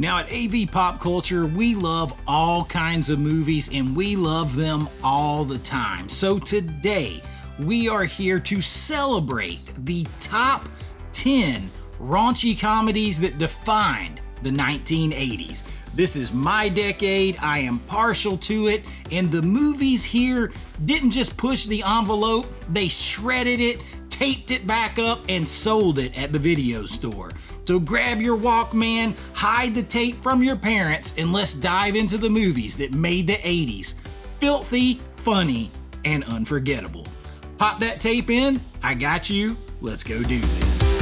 Now at AV Pop Culture, we love all kinds of movies and we love them all the time. So today, we are here to celebrate the top 10 raunchy comedies that defined the 1980s. This is my decade, I am partial to it, and the movies here didn't just push the envelope, they shredded it, taped it back up, and sold it at the video store. So grab your Walkman, hide the tape from your parents, and let's dive into the movies that made the 80s filthy, funny, and unforgettable. Pop that tape in, I got you, let's go do this.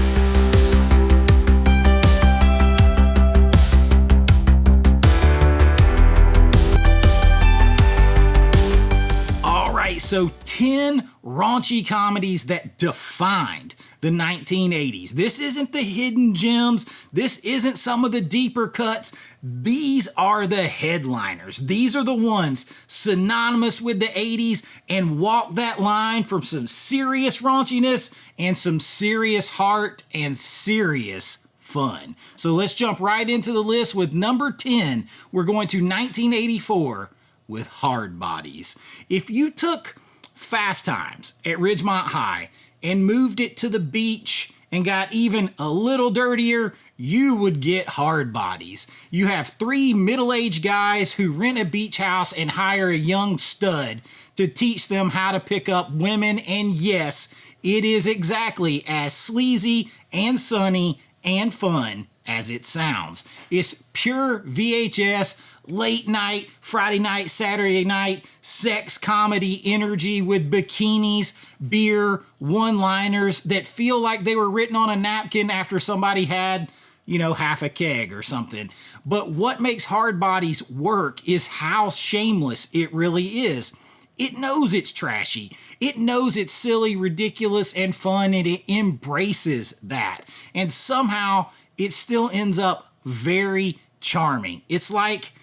Alright, so 10 raunchy comedies that defined the 1980s. This isn't the hidden gems. This isn't some of the deeper cuts. These are the headliners. These are the ones synonymous with the 80s and walk that line from some serious raunchiness and some serious heart and serious fun. So let's jump right into the list with number 10. We're going to 1984 with Hardbodies. If you took Fast Times at Ridgemont High and moved it to the beach and got even a little dirtier, you would get Hardbodies. You have three middle-aged guys who rent a beach house and hire a young stud to teach them how to pick up women, and yes, it is exactly as sleazy and sunny and fun as it sounds. It's pure VHS, late night, Friday night, Saturday night, sex comedy energy with bikinis, beer, one-liners that feel like they were written on a napkin after somebody had, half a keg or something. But what makes Hardbodies work is how shameless it really is. It knows it's trashy. It knows it's silly, ridiculous, and fun, and it embraces that. And somehow, it still ends up very charming. It's like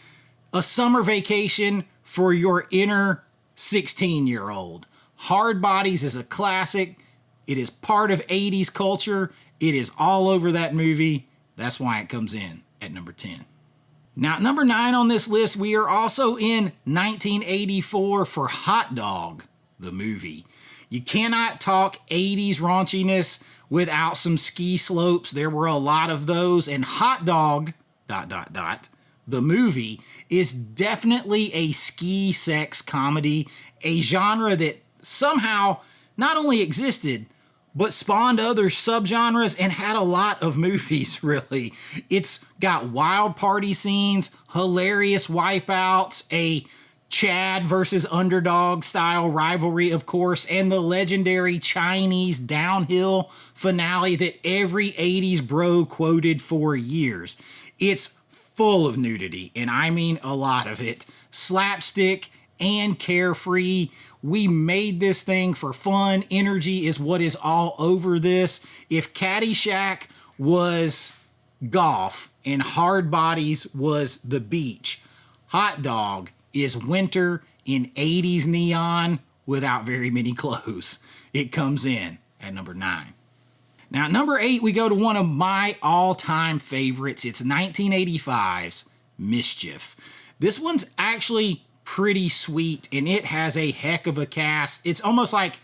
a summer vacation for your inner 16-year-old. Hardbodies is a classic. It is part of 80s culture. It is all over that movie. That's why it comes in at number 10. Now, at number 9 on this list, we are also in 1984 for Hot Dog, the movie. You cannot talk 80s raunchiness without some ski slopes. There were a lot of those, and Hot Dog, the movie, is definitely a ski sex comedy, a genre that somehow not only existed, but spawned other subgenres and had a lot of movies, really. It's got wild party scenes, hilarious wipeouts, a Chad versus underdog style rivalry, of course, and the legendary Chinese downhill finale that every 80s bro quoted for years. It's full of nudity, and I mean a lot of it. Slapstick and carefree. We made this thing for fun. Energy is what is all over this. If Caddyshack was golf and Hardbodies was the beach, Hot Dog is winter in 80s neon without very many clothes. It comes in at number 9. Now, at number 8, we go to one of my all-time favorites. It's 1985's Mischief. This one's actually pretty sweet, and it has a heck of a cast. It's almost like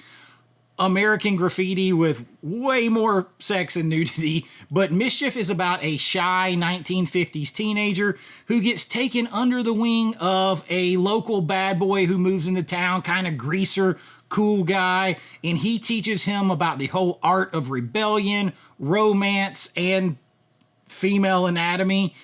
American Graffiti with way more sex and nudity, but Mischief is about a shy 1950s teenager who gets taken under the wing of a local bad boy who moves into town, kind of greaser, cool guy, and he teaches him about the whole art of rebellion, romance, and female anatomy.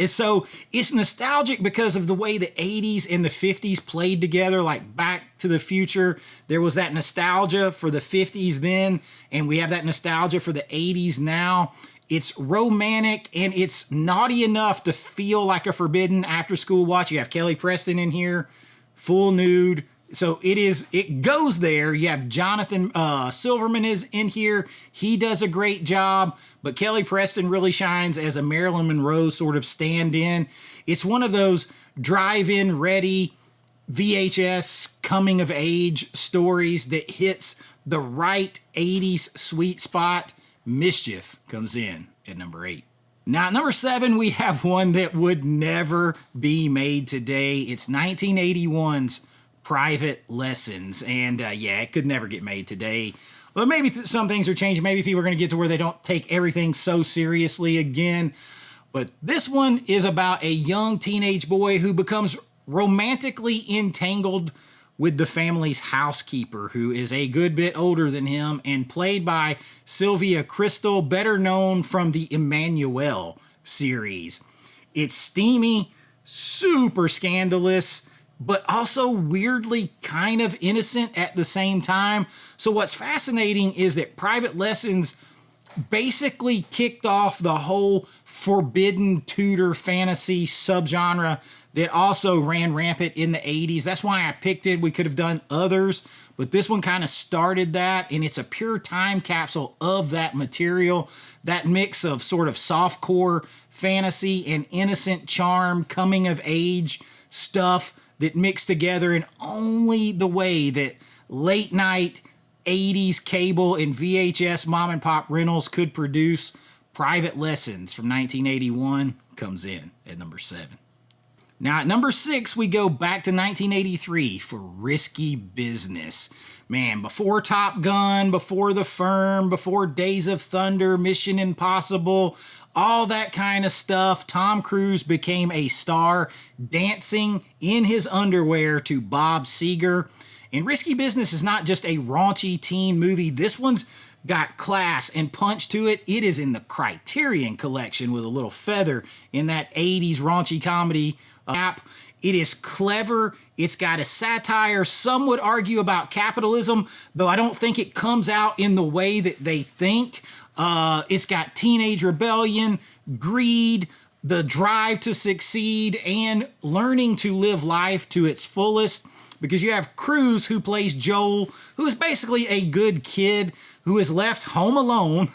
So it's nostalgic because of the way the 80s and the 50s played together, like Back to the Future. There was that nostalgia for the 50s then, and we have that nostalgia for the 80s now. It's romantic, and it's naughty enough to feel like a forbidden after-school watch. You have Kelly Preston in here, full nude. So it goes there. You have Jonathan Silverman is in here. He does a great job, but Kelly Preston really shines as a Marilyn Monroe sort of stand-in. It's one of those drive-in ready VHS coming-of-age stories that hits the right 80s sweet spot. Mischief comes in at number 8. Now, at number 7, we have one that would never be made today. It's 1981's Private Lessons. And yeah, it could never get made today. But maybe some things are changing. Maybe people are going to get to where they don't take everything so seriously again. But this one is about a young teenage boy who becomes romantically entangled with the family's housekeeper, who is a good bit older than him and played by Sylvia Crystal, better known from the Emmanuelle series. It's steamy, super scandalous, but also weirdly kind of innocent at the same time. So what's fascinating is that Private Lessons basically kicked off the whole forbidden Tudor fantasy subgenre that also ran rampant in the 80s. That's why I picked it. We could have done others, but this one kind of started that, and it's a pure time capsule of that material, that mix of sort of softcore fantasy and innocent charm, coming of age stuff that mixed together in only the way that late night 80s cable and VHS mom and pop rentals could produce. Private Lessons from 1981 comes in at number 7. Now, at number 6, we go back to 1983 for Risky Business. Man, before Top Gun, before The Firm, before Days of Thunder, Mission Impossible, all that kind of stuff, Tom Cruise became a star dancing in his underwear to Bob Seger. And Risky Business is not just a raunchy teen movie. This one's got class and punch to it. It is in the Criterion collection with a little feather in that 80s raunchy comedy app. It is clever. It's got a satire. Some would argue about capitalism, though I don't think it comes out in the way that they think. It's got teenage rebellion, greed, the drive to succeed, and learning to live life to its fullest. Because you have Cruise, who plays Joel, who is basically a good kid who is left home alone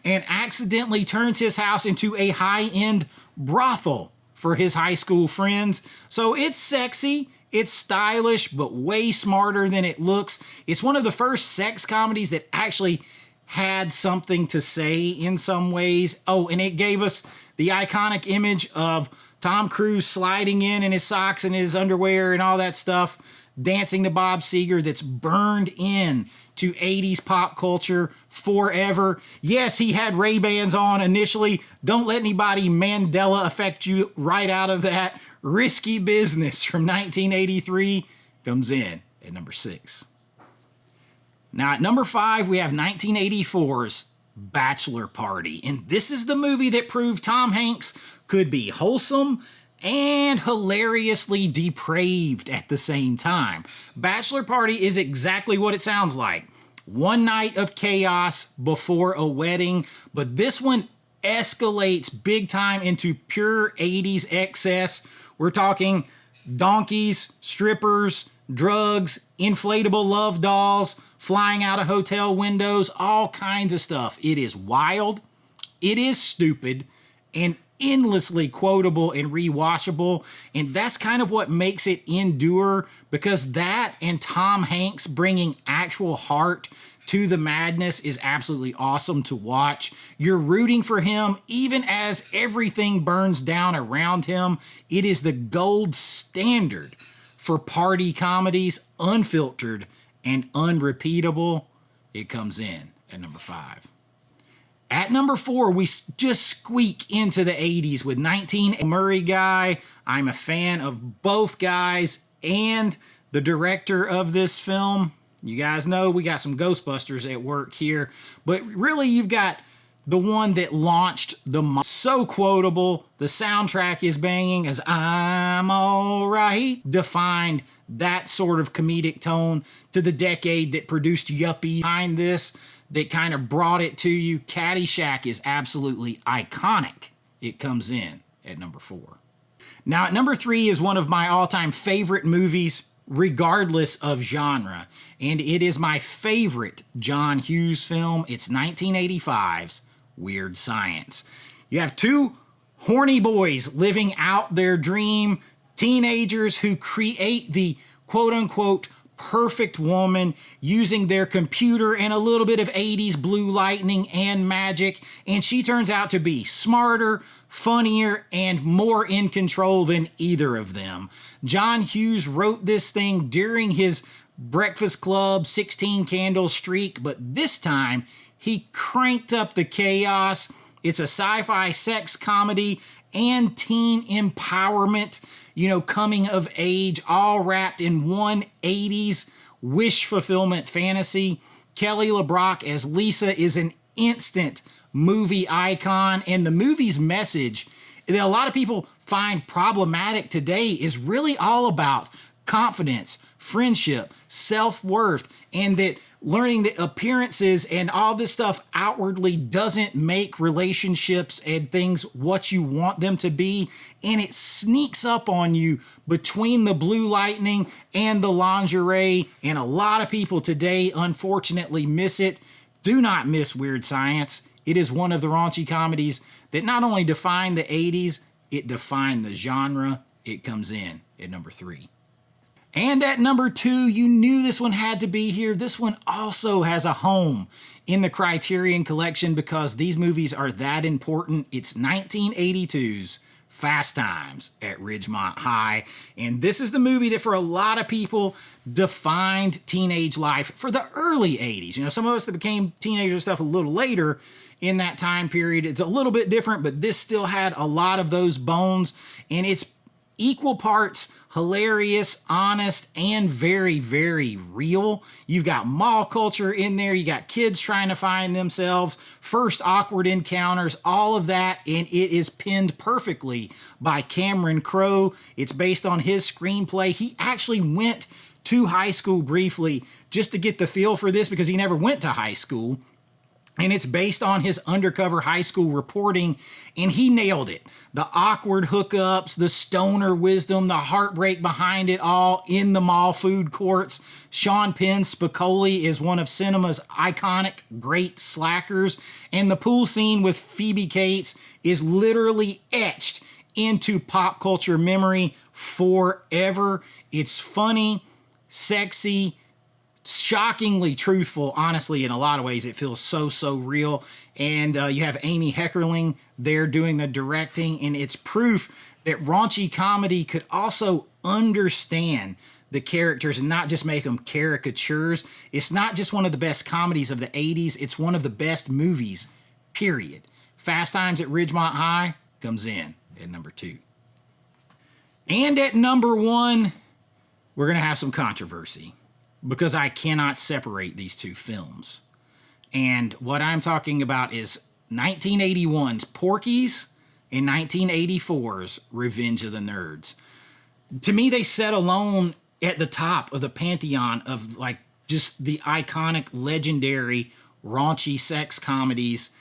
and accidentally turns his house into a high-end brothel for his high school friends. So it's sexy, it's stylish, but way smarter than it looks. It's one of the first sex comedies that actually had something to say in some ways. Oh, and it gave us the iconic image of Tom Cruise sliding in his socks and his underwear and all that stuff, dancing to Bob Seger, that's burned in to 80s pop culture forever. Yes, he had Ray-Bans on initially. Don't let anybody Mandela affect you right out of that. Risky Business from 1983 comes in at number 6. Now at number 5, we have 1984's Bachelor Party. And this is the movie that proved Tom Hanks could be wholesome and hilariously depraved at the same time. Bachelor Party is exactly what it sounds like. One night of chaos before a wedding, but this one escalates big time into pure 80s excess. We're talking donkeys, strippers, drugs, inflatable love dolls, flying out of hotel windows, all kinds of stuff. It is wild, it is stupid, and endlessly quotable and rewatchable, and that's kind of what makes it endure, because that and Tom Hanks bringing actual heart to the madness is absolutely awesome to watch. You're rooting for him even as everything burns down around him. It is the gold standard for party comedies, unfiltered and unrepeatable. It comes in at number 5. At number 4, we just squeak into the 80s with 19 Murray guy. I'm a fan of both guys and the director of this film. You guys know we got some Ghostbusters at work here, but really you've got the one that launched so quotable. The soundtrack is banging as I'm All Right defined that sort of comedic tone to the decade that produced Yuppie. Behind this, that kind of brought it to you. Caddyshack is absolutely iconic. It comes in at number 4. Now at number 3 is one of my all-time favorite movies, regardless of genre, and it is my favorite John Hughes film. It's 1985's Weird Science. You have two horny boys living out their dream, teenagers who create the quote-unquote perfect woman using their computer and a little bit of 80s blue lightning and magic, and she turns out to be smarter, funnier, and more in control than either of them. John Hughes wrote this thing during his Breakfast Club 16 candle streak, but this time he cranked up the chaos. It's a sci-fi sex comedy and teen empowerment, coming of age, all wrapped in one 80s wish fulfillment fantasy. Kelly LeBrock as Lisa is an instant movie icon, and the movie's message that a lot of people find problematic today is really all about confidence, friendship, self-worth, and that learning that appearances and all this stuff outwardly doesn't make relationships and things what you want them to be, and it sneaks up on you between the blue lightning and the lingerie, and a lot of people today unfortunately miss it. Do not miss Weird Science. It is one of the raunchy comedies that not only defined the 80s, it defined the genre. It comes in at number 3. And at number 2, you knew this one had to be here. This one also has a home in the Criterion collection because these movies are that important. It's 1982's Fast Times at Ridgemont High. And this is the movie that for a lot of people defined teenage life for the early 80s. Some of us that became teenagers stuff a little later in that time period, it's a little bit different, but this still had a lot of those bones, and it's equal parts hilarious, honest, and very, very real. You've got mall culture in there. You got kids trying to find themselves, first awkward encounters, all of that, and it is pinned perfectly by Cameron Crowe. It's based on his screenplay. He actually went to high school briefly just to get the feel for this because he never went to high school. And it's based on his undercover high school reporting, and he nailed it. The awkward hookups, the stoner wisdom, the heartbreak behind it all in the mall food courts. Sean Penn Spicoli is one of cinema's iconic great slackers, and the pool scene with Phoebe Cates is literally etched into pop culture memory forever. It's funny, sexy, shockingly truthful. Honestly, in a lot of ways, it feels so real. And you have Amy Heckerling there doing the directing, and it's proof that raunchy comedy could also understand the characters and not just make them caricatures. It's not just one of the best comedies of the 80s, it's one of the best movies, period. Fast Times at Ridgemont High comes in at number 2. And at number 1, we're going to have some controversy, because I cannot separate these two films. And what I'm talking about is 1981's Porky's and 1984's Revenge of the Nerds. To me, they set alone at the top of the pantheon of just the iconic, legendary, raunchy sex comedies.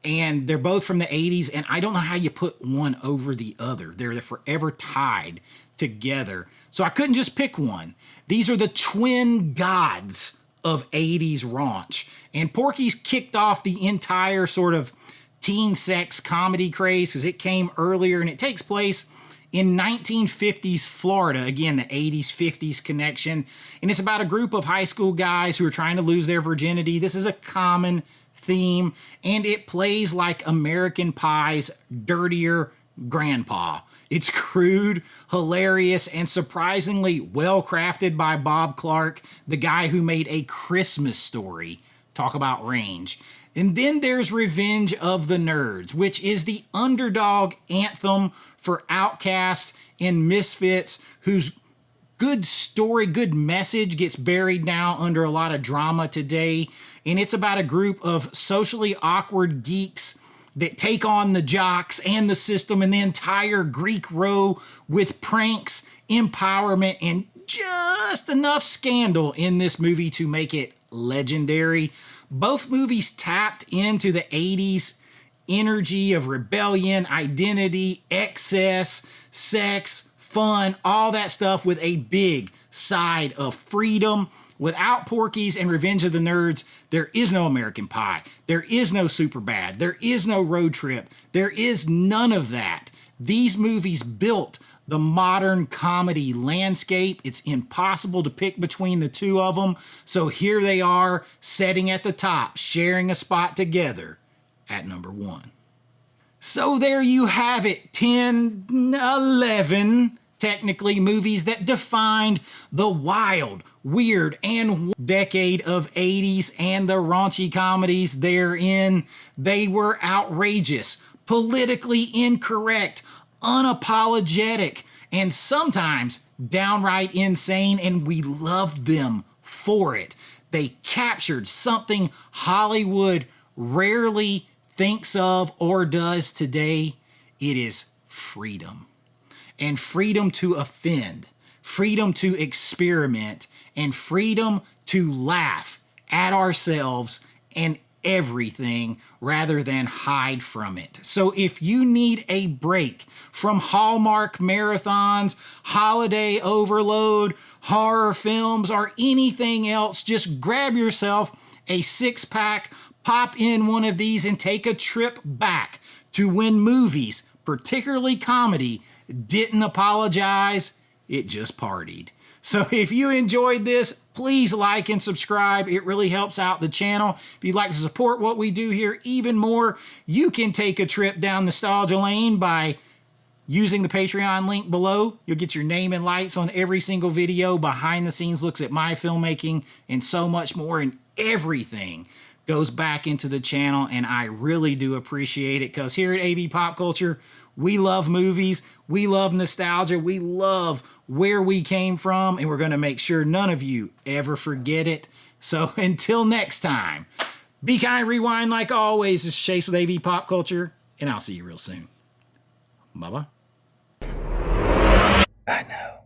And they're both from the 80s, and I don't know how you put one over the other. They're forever tied together. So I couldn't just pick one. These are the twin gods of 80s raunch. And Porky's kicked off the entire sort of teen sex comedy craze because it came earlier, and it takes place in 1950s Florida. Again, the 80s, 50s connection. And it's about a group of high school guys who are trying to lose their virginity. This is a common theme, and it plays like American Pie's dirtier grandpa. It's crude, hilarious, and surprisingly well-crafted by Bob Clark, the guy who made A Christmas Story. Talk about range. And then there's Revenge of the Nerds, which is the underdog anthem for outcasts and misfits whose good story, good message gets buried now under a lot of drama today. And it's about a group of socially awkward geeks that take on the jocks and the system and the entire Greek row with pranks, empowerment, and just enough scandal in this movie to make it legendary. Both movies tapped into the 80s energy of rebellion, identity, excess, sex, fun, all that stuff with a big side of freedom. Without Porky's and Revenge of the Nerds, there is no American Pie. There is no Superbad. There is no Road Trip. There is none of that. These movies built the modern comedy landscape. It's impossible to pick between the two of them. So here they are, sitting at the top, sharing a spot together at number 1. So there you have it, 10, 11, technically, movies that defined the wild, weird, and decade of 80s and the raunchy comedies therein. They were outrageous, politically incorrect, unapologetic, and sometimes downright insane, and we loved them for it. They captured something Hollywood rarely thinks of or does today. It is freedom. And freedom to offend, freedom to experiment, and freedom to laugh at ourselves and everything rather than hide from it. So if you need a break from Hallmark marathons, holiday overload, horror films, or anything else, just grab yourself a 6-pack, pop in one of these, and take a trip back to when movies, particularly comedy, didn't apologize, it just partied. So if you enjoyed this, please like and subscribe. It really helps out the channel. If you'd like to support what we do here even more, you can take a trip down nostalgia lane by using the Patreon link below. You'll get your name and lights on every single video, behind the scenes looks at my filmmaking, and so much more, and everything goes back into the channel, and I really do appreciate it, because here at AV Pop Culture, we love movies, we love nostalgia, we love where we came from, and we're going to make sure none of you ever forget it. So until next time, be kind, rewind like always. This is Chase with AV Pop Culture, and I'll see you real soon. Bye-bye. I know.